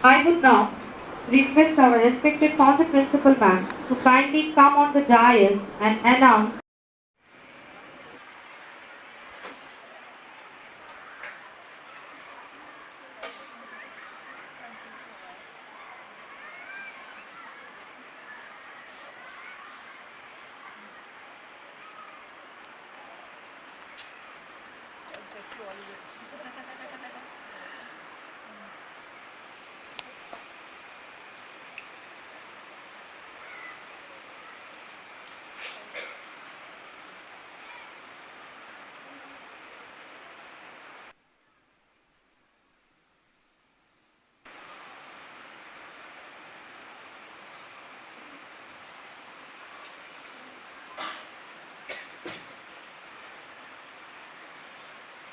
I would now request our respected founder principal ma'am to kindly come on the dais and announce.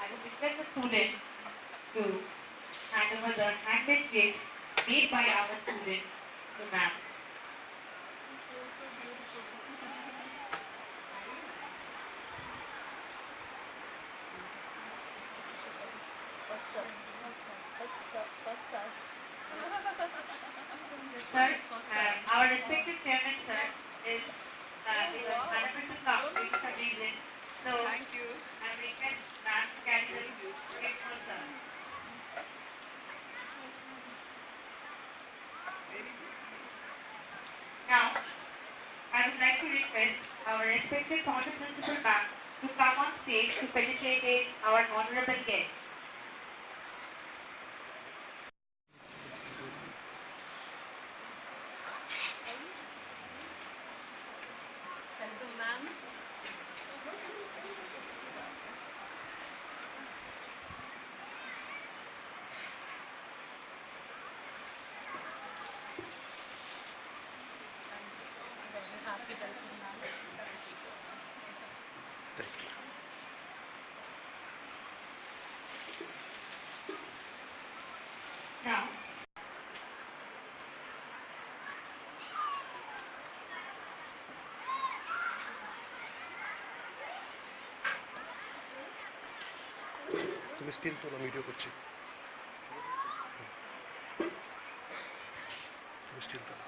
I would request the students to hand over the handmade gifts made by our students to ma'am. Sir, our respected chairman, sir, is unable to come due to some reasons. So, thank you. I request ma'am to carry the gift for sir. Now, I would like to request our respected founder principal ma'am to come on stage to felicitate our honourable guest. Now, তুমি still তোলো video করছি তুমি still তোলো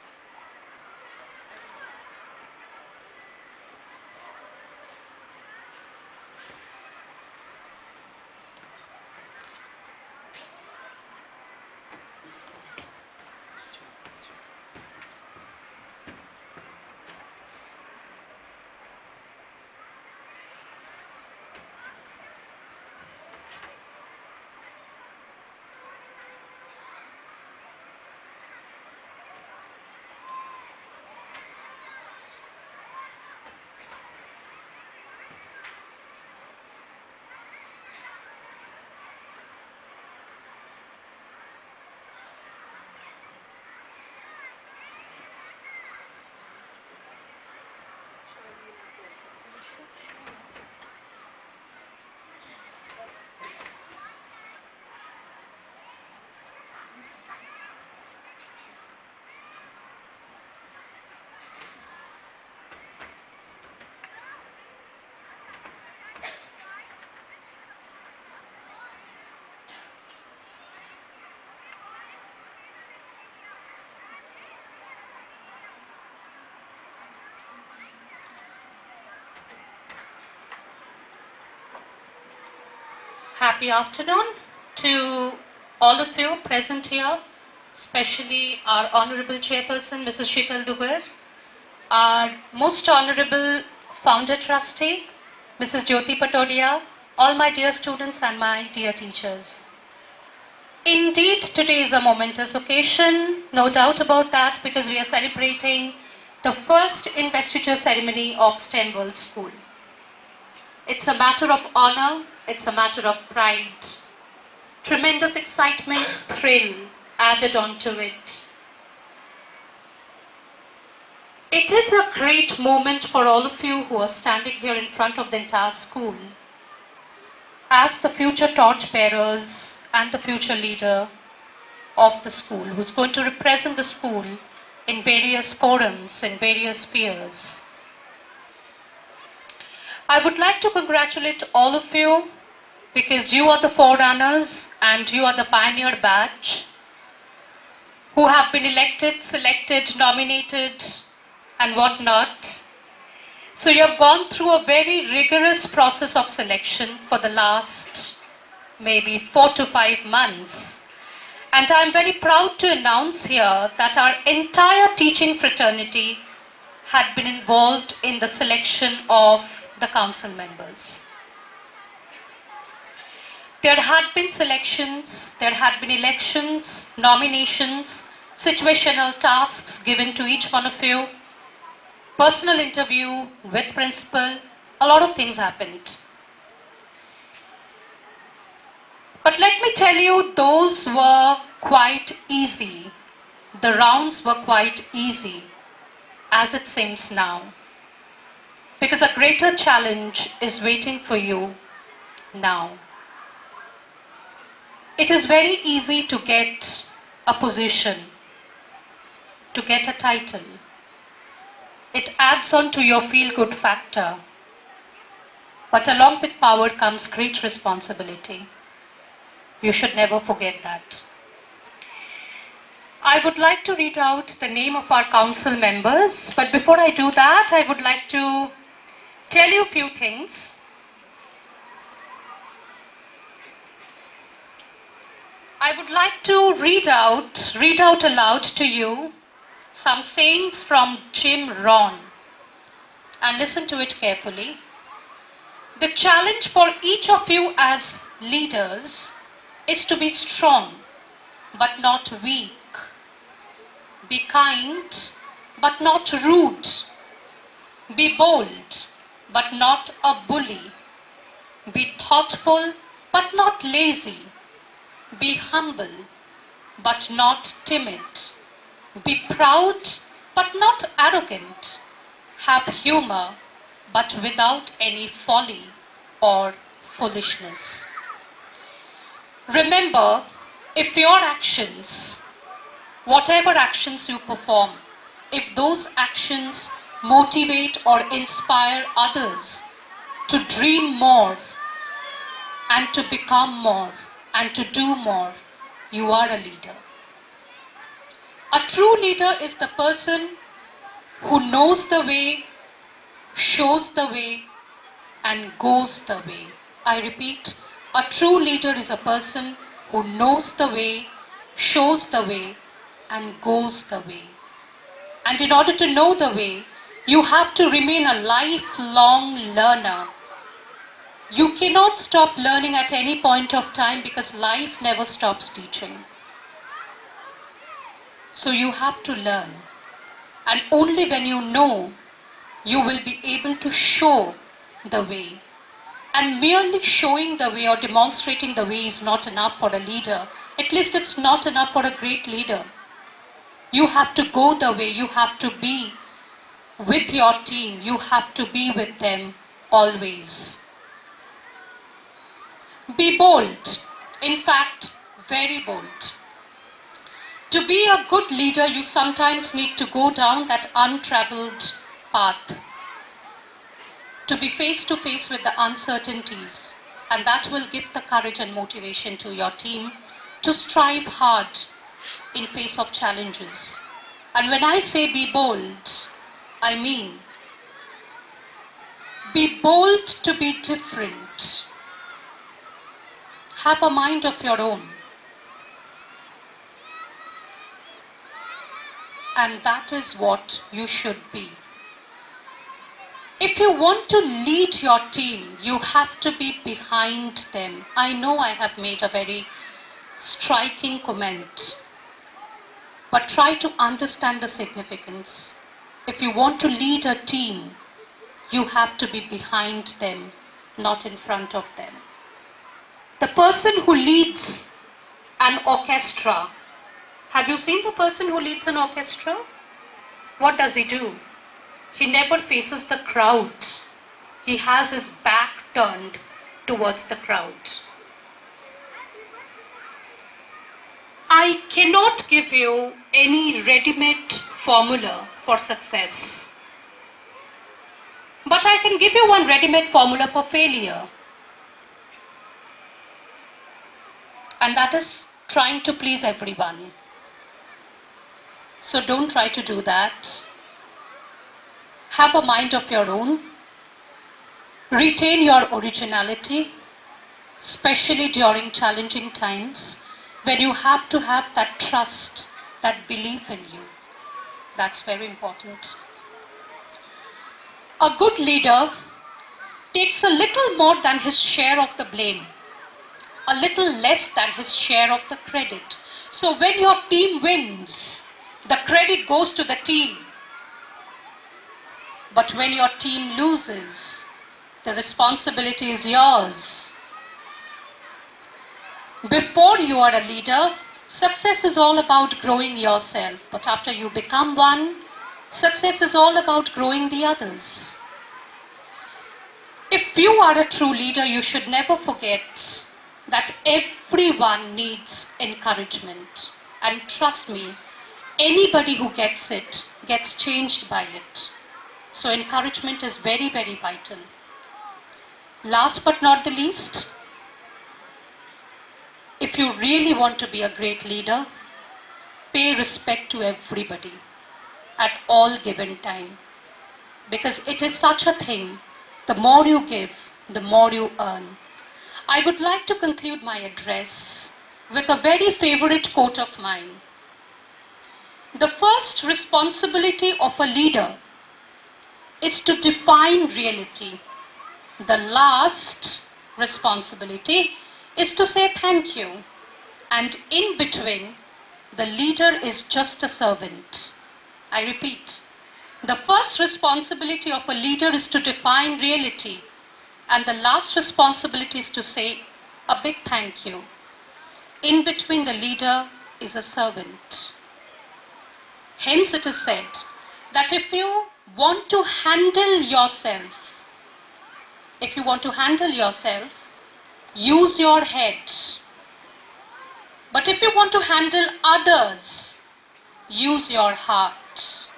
Happy afternoon to all of you present here, especially our Honourable Chairperson, Mrs. Sheetal Dugar, our most Honourable Founder Trustee, Mrs. Jyoti Patodia, all my dear students and my dear teachers. Indeed, today is a momentous occasion, no doubt about that, because we are celebrating the first investiture ceremony of STEM World School. It's a matter of honor, it's a matter of pride. Tremendous excitement, thrill added on to it. It is a great moment for all of you who are standing here in front of the entire school as the future torchbearers and the future leader of the school, who's going to represent the school in various forums, in various spheres. I would like to congratulate all of you because you are the forerunners and you are the pioneer batch who have been elected, selected, nominated and whatnot. So you have gone through a very rigorous process of selection for the last maybe 4 to 5 months. And I'm very proud to announce here that our entire teaching fraternity had been involved in the selection of the council members. There had been selections, there had been elections, nominations, situational tasks given to each one of you, personal interview with principal, a lot of things happened. But let me tell you, those were quite easy. The rounds were quite easy, as it seems now. Because a greater challenge is waiting for you now. It is very easy to get a position, to get a title. It adds on to your feel-good factor. But along with power comes great responsibility. You should never forget that. I would like to read out the name of our council members, but before I do that, I would like to tell you a few things. I would like to read out aloud to you some sayings from Jim Rohn, and listen to it carefully. The challenge for each of you as leaders is to be strong, but not weak. Be kind, but not rude. Be bold, but not a bully. Be thoughtful, but not lazy. Be humble, but not timid. Be proud, but not arrogant. Have humor, but without any folly or foolishness. Remember, if your actions, whatever actions you perform, if those actions motivate or inspire others to dream more and to become more and to do more, you are a leader. A true leader is the person who knows the way, shows the way, and goes the way. I repeat, a true leader is a person who knows the way, shows the way, and goes the way. And in order to know the way, you have to remain a lifelong learner. You cannot stop learning at any point of time because life never stops teaching. So you have to learn. And only when you know, you will be able to show the way. And merely showing the way or demonstrating the way is not enough for a leader. At least it's not enough for a great leader. You have to go the way. You have to be with your team. You have to be with them always. Be bold. In fact, very bold. To be a good leader, you sometimes need to go down that untraveled path. To be face to face with the uncertainties, and that will give the courage and motivation to your team to strive hard in face of challenges. And when I say be bold, I mean be bold to be different. Have a mind of your own. And that is what you should be. If you want to lead your team, you have to be behind them. I know I have made a very striking comment, but try to understand the significance. If you want to lead a team, you have to be behind them, not in front of them. The person who leads an orchestra, have you seen the person who leads an orchestra? What does he do? He never faces the crowd. He has his back turned towards the crowd. I cannot give you any ready-made formula for success. But I can give you one ready-made formula for failure. And that is trying to please everyone. So don't try to do that. Have a mind of your own. Retain your originality, especially during challenging times when you have to have that trust, that belief in you. That's very important. A good leader takes a little more than his share of the blame, a little less than his share of the credit. So when your team wins, the credit goes to the team. But when your team loses, the responsibility is yours. Before you are a leader, success is all about growing yourself. But after you become one, success is all about growing the others. If you are a true leader, you should never forget that everyone needs encouragement. And trust me, anybody who gets it gets changed by it. So encouragement is very, very vital. Last but not the least, if you really want to be a great leader, pay respect to everybody at all given time. Because it is such a thing, the more you give, the more you earn. I would like to conclude my address with a very favorite quote of mine. The first responsibility of a leader is to define reality. The last responsibility is to say thank you. And in between, the leader is just a servant. I repeat, the first responsibility of a leader is to define reality. And the last responsibility is to say a big thank you. In between, the leader is a servant. Hence it is said that if you want to handle yourself, use your head. But if you want to handle others, use your heart.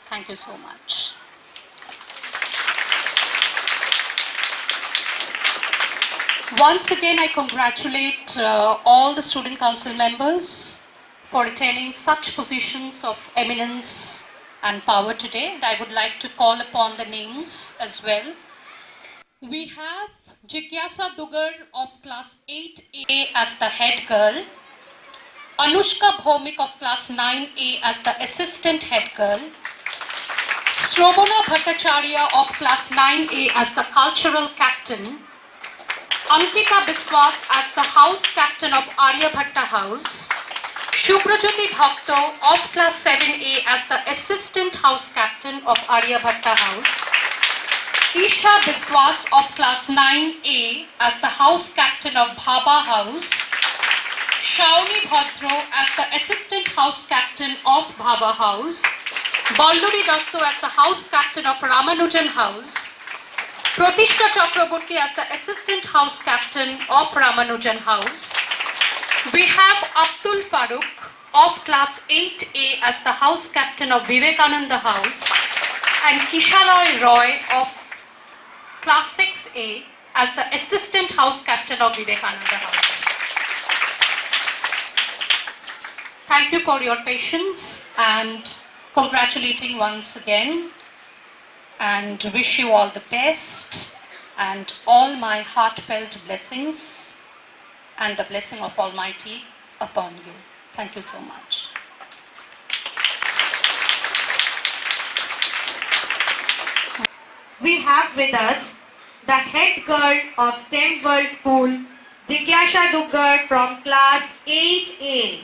Thank you so much. Once again, I congratulate all the student council members for attaining such positions of eminence and power today. And I would like to call upon the names as well. We have Jigyasha Dugar of class 8A as the head girl, Anushka Bhowmik of class 9A as the assistant head girl, Shloka Bhattacharya of class 9A as the cultural captain, Ankita Biswas as the house captain of Aryabhata house, Subhrajyoti Bhakta of class 7A as the assistant house captain of Aryabhata house, Isha Biswas of class 9A as the house captain of Bhabha house, Shauli Bhadra as the assistant house captain of Bhava house, Ballari Dutta as the house captain of Ramanujan house, Protistha as the assistant house captain of Ramanujan house. We have Abdul Faruque of class 8A as the house captain of Vivekananda house, and Kishalai Roy of class 6A as the assistant house captain of Vivekananda house. Thank you for your patience and congratulating once again, and wish you all the best and all my heartfelt blessings and the blessing of Almighty upon you. Thank you so much. We have with us the head girl of STEM World School, Jigyasha Dugar from class 8A.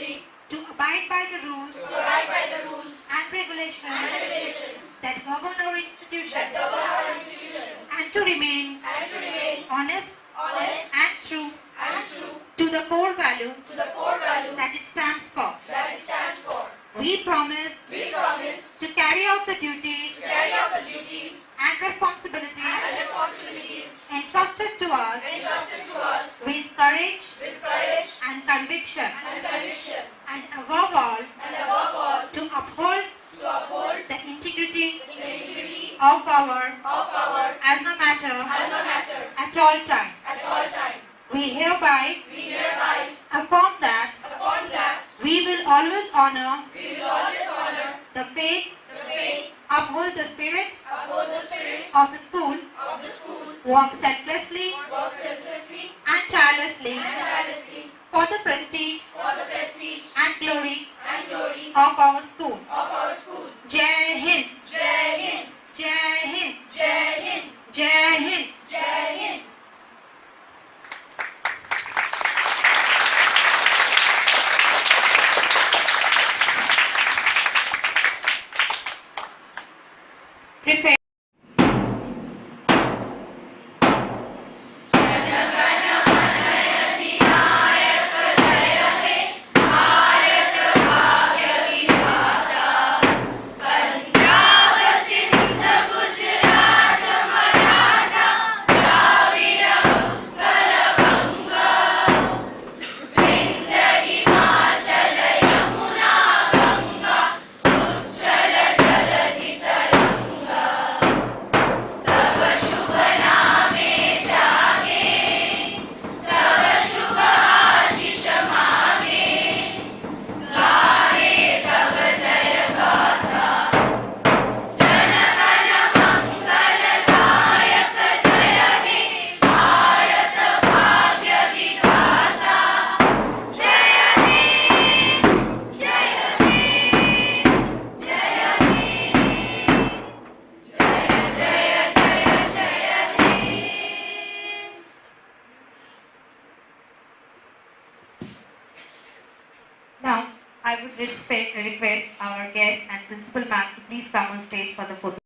to abide by the rules and regulations that govern our institution and to remain honest and true to the core value that it stands for. We promise to carry out the duties and responsibilities entrusted to us with courage and conviction, and above all to uphold the integrity of our alma mater at all times. We hereby affirm that we will always honor the faith, uphold the spirit of the school, work selflessly and tirelessly for the prestige and glory of our school. Jai Hind! Jai Hind! Jai Hind! Prefect. Now, I would request our guest and principal ma'am to please come on stage for the photo.